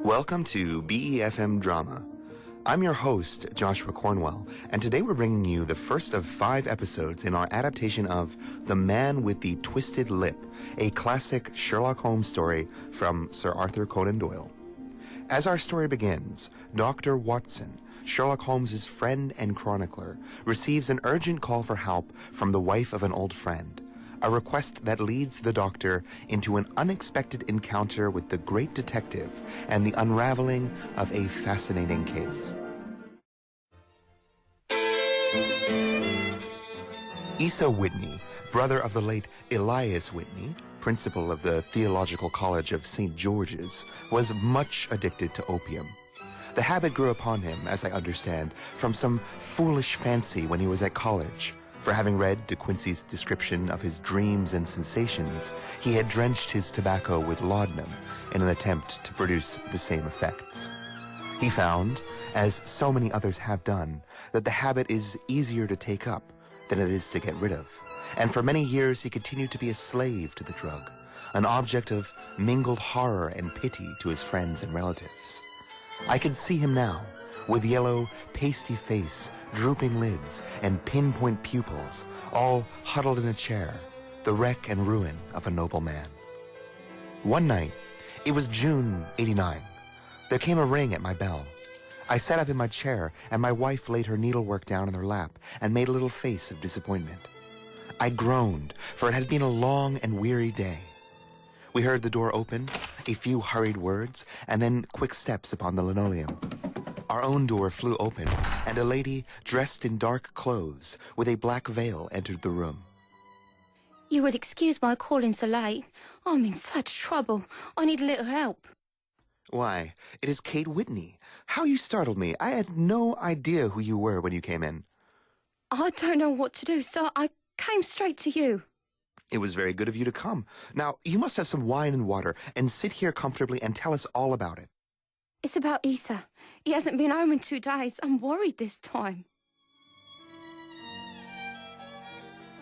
Welcome to BeFM Drama. I'm your host, Joshua Cornwell, and today we're bringing you the first of 5 episodes in our adaptation of The Man with the Twisted Lip, a classic Sherlock Holmes story from Sir Arthur Conan Doyle. As our story begins, Dr. Watson, Sherlock Holmes' friend and chronicler, receives an urgent call for help from the wife of an old friend, a request that leads the doctor into an unexpected encounter with the great detective and the unravelling of a fascinating case. Asa Whitney, brother of the late Elias Whitney, principal of the Theological College of St. George's, was much addicted to opium. The habit grew upon him, as I understand, from some foolish fancy when he was at college. For having read De Quincey's description of his dreams and sensations, he had drenched his tobacco with laudanum in an attempt to produce the same effects. He found, as so many others have done, that the habit is easier to take up than it is to get rid of, and for many years he continued to be a slave to the drug, an object of mingled horror and pity to his friends and relatives. I can see him now, with yellow, pasty face, drooping lids, and pinpoint pupils, all huddled in a chair, the wreck and ruin of a noble man. One night, it was June '89, there came a ring at my bell. I sat up in my chair, and my wife laid her needlework down in her lap and made a little face of disappointment. I groaned, for it had been a long and weary day. We heard the door open, a few hurried words, and then quick steps upon the linoleum. Our own door flew open, and a lady dressed in dark clothes with a black veil entered the room. You will excuse my calling so late. I'm in such trouble. I need a little help. Why, it is Kate Whitney. How you startled me. I had no idea who you were when you came in. I don't know what to do, so I came straight to you. It was very good of you to come. Now, you must have some wine and water, and sit here comfortably and tell us all about it. It's about Issa. He hasn't been home in 2 days. I'm worried this time.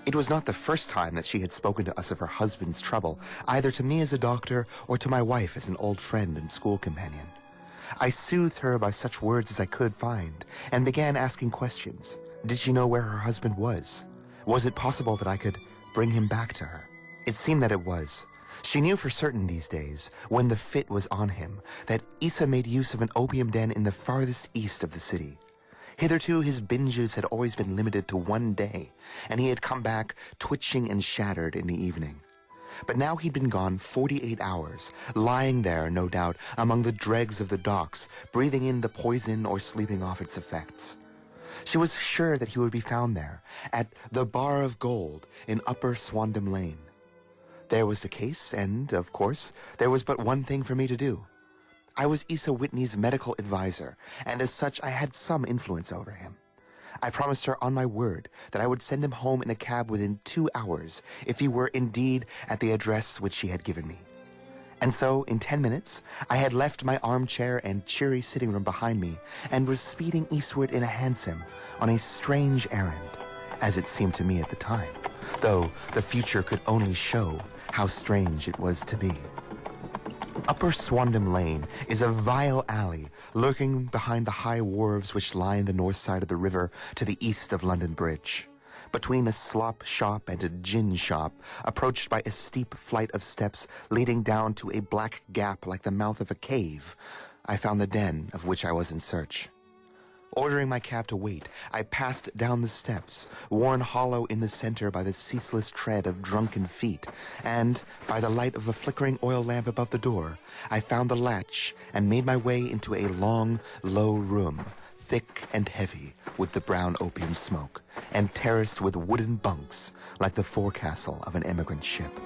It was not the first time that she had spoken to us of her husband's trouble, either to me as a doctor or to my wife as an old friend and school companion. I soothed her by such words as I could find, and began asking questions. Did she know where her husband was? Was it possible that I could bring him back to her? It seemed that it was. She knew for certain these days, when the fit was on him, that Issa made use of an opium den in the farthest east of the city. Hitherto his binges had always been limited to 1 day, and he had come back twitching and shattered in the evening. But now he'd been gone 48 hours, lying there, no doubt, among the dregs of the docks, breathing in the poison or sleeping off its effects. She was sure that he would be found there, at the Bar of Gold in Upper Swandam Lane. There was the case, and, of course, there was but one thing for me to do. I was Issa Whitney's medical advisor, and as such I had some influence over him. I promised her on my word that I would send him home in a cab within 2 hours if he were indeed at the address which she had given me. And so, in 10 minutes, I had left my armchair and cheery sitting room behind me and was speeding eastward in a hansom on a strange errand, as it seemed to me at the time, though the future could only show how strange it was to be. Upper Swandam Lane is a vile alley lurking behind the high wharves which line the north side of the river to the east of London Bridge. Between a slop shop and a gin shop, approached by a steep flight of steps leading down to a black gap like the mouth of a cave, I found the den of which I was in search. Ordering my cab to wait, I passed down the steps, worn hollow in the center by the ceaseless tread of drunken feet, and, by the light of a flickering oil lamp above the door, I found the latch and made my way into a long, low room, thick and heavy with the brown opium smoke, and terraced with wooden bunks like the forecastle of an emigrant ship.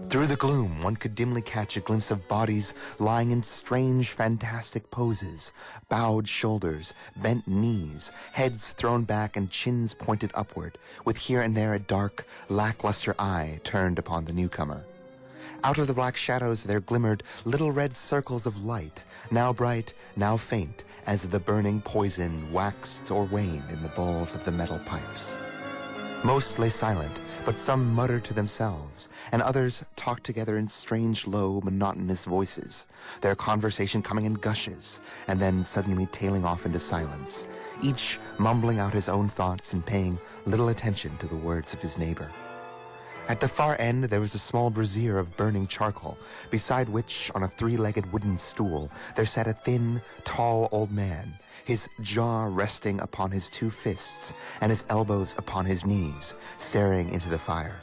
Through the gloom, one could dimly catch a glimpse of bodies lying in strange, fantastic poses, bowed shoulders, bent knees, heads thrown back and chins pointed upward, with here and there a dark, lackluster eye turned upon the newcomer. Out of the black shadows there glimmered little red circles of light, now bright, now faint, as the burning poison waxed or waned in the bowls of the metal pipes. Most lay silent, but some muttered to themselves, and others talked together in strange, low, monotonous voices, their conversation coming in gushes, and then suddenly tailing off into silence, each mumbling out his own thoughts and paying little attention to the words of his neighbor. At the far end, there was a small brazier of burning charcoal, beside which, on a three-legged wooden stool, there sat a thin, tall old man, his jaw resting upon his two fists and his elbows upon his knees, staring into the fire.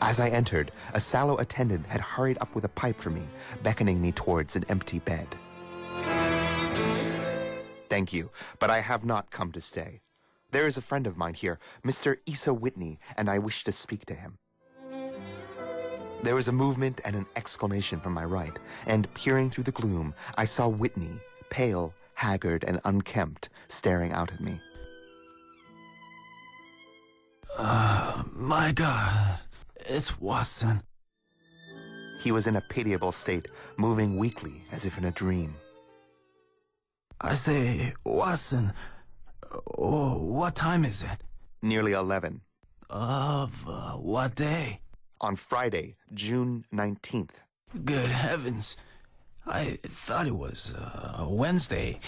As I entered, a sallow attendant had hurried up with a pipe for me, beckoning me towards an empty bed. "Thank you, but I have not come to stay. There is a friend of mine here, Mr. Asa Whitney, and I wish to speak to him." There was a movement and an exclamation from my right, and peering through the gloom, I saw Whitney, pale, haggard, and unkempt, staring out at me. My God, it's Watson. He was in a pitiable state, moving weakly as if in a dream. I say, Watson, what time is it? Nearly 11. Of what day? On Friday, June 19th. Good heavens. I thought it was Wednesday.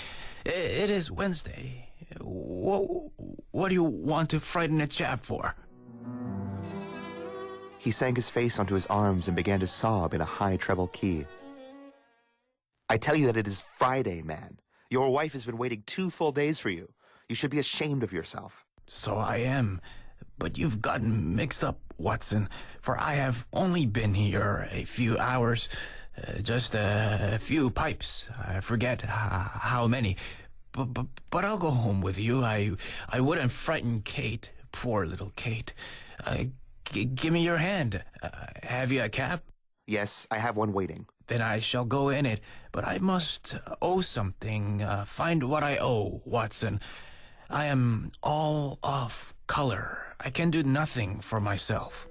It is Wednesday. What do you want to frighten a chap for? He sank his face onto his arms and began to sob in a high treble key. "I tell you that it is Friday, man. Your wife has been waiting 2 full days for you. You should be ashamed of yourself." So I am. But you've gotten mixed up, Watson, for I have only been here a few hours, just a few pipes. I forget how many. But I'll go home with you. I wouldn't frighten Kate, poor little Kate. Give me your hand. Have you a cab? "Yes, I have one waiting." Then I shall go in it, but I must owe something. Find what I owe, Watson. I am all off color. I can do nothing for myself.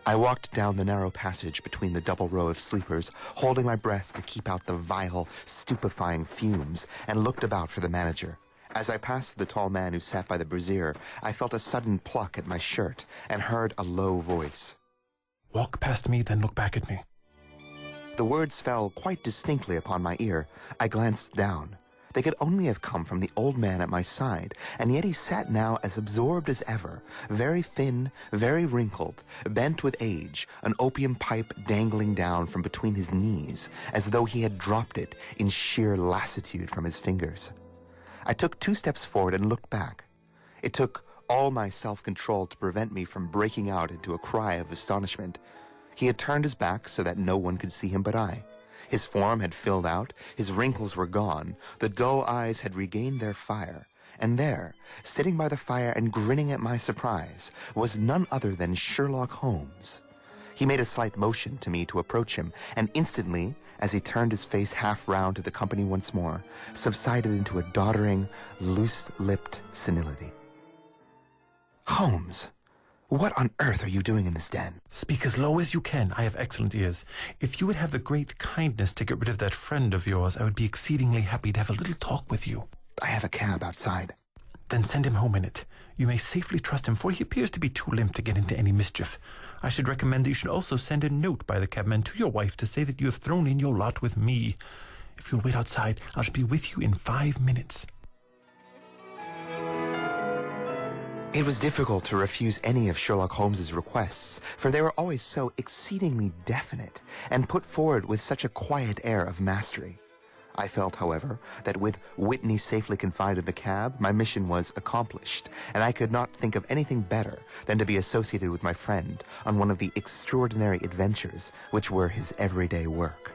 I walked down the narrow passage between the double row of sleepers, holding my breath to keep out the vile, stupefying fumes, and looked about for the manager. As I passed the tall man who sat by the brazier, I felt a sudden pluck at my shirt and heard a low voice. "Walk past me, then look back at me." The words fell quite distinctly upon my ear. I glanced down. They could only have come from the old man at my side, and yet he sat now as absorbed as ever, very thin, very wrinkled, bent with age, an opium pipe dangling down from between his knees, as though he had dropped it in sheer lassitude from his fingers. I took 2 steps forward and looked back. It took all my self-control to prevent me from breaking out into a cry of astonishment. He had turned his back so that no one could see him but I. His form had filled out, his wrinkles were gone, the dull eyes had regained their fire, and there, sitting by the fire and grinning at my surprise, was none other than Sherlock Holmes. He made a slight motion to me to approach him, and instantly, as he turned his face half round to the company once more, subsided into a doddering, loose-lipped senility. "Holmes, what on earth are you doing in this den?" "Speak as low as you can. I have excellent ears. If you would have the great kindness to get rid of that friend of yours, I would be exceedingly happy to have a little talk with you." "I have a cab outside." "Then send him home in it. You may safely trust him, for he appears to be too limp to get into any mischief. I should recommend that you should also send a note by the cabman to your wife to say that you have thrown in your lot with me. If you'll wait outside, I shall be with you in 5 minutes. It was difficult to refuse any of Sherlock Holmes's requests, for they were always so exceedingly definite and put forward with such a quiet air of mastery. I felt, however, that with Whitney safely confined in the cab, my mission was accomplished, and I could not think of anything better than to be associated with my friend on one of the extraordinary adventures which were his everyday work.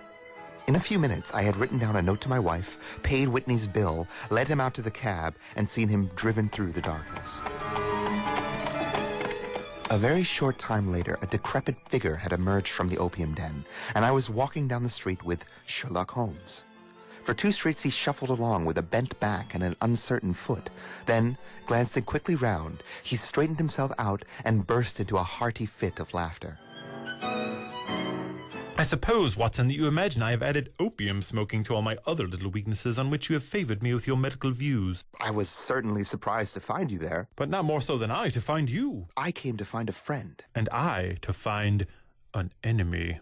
In a few minutes, I had written down a note to my wife, paid Whitney's bill, led him out to the cab, and seen him driven through the darkness. A very short time later, a decrepit figure had emerged from the opium den, and I was walking down the street with Sherlock Holmes. For 2 streets he shuffled along with a bent back and an uncertain foot. Then, glancing quickly round, he straightened himself out and burst into a hearty fit of laughter. I suppose, Watson, that you imagine I have added opium smoking to all my other little weaknesses on which you have favored me with your medical views. I was certainly surprised to find you there. But not more so than I to find you. I came to find a friend. And I to find an enemy.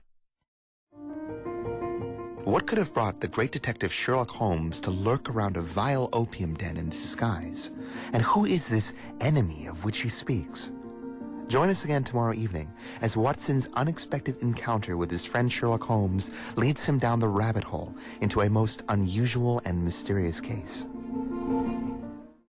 What could have brought the great detective Sherlock Holmes to lurk around a vile opium den in disguise? And who is this enemy of which he speaks? Join us again tomorrow evening as Watson's unexpected encounter with his friend Sherlock Holmes leads him down the rabbit hole into a most unusual and mysterious case.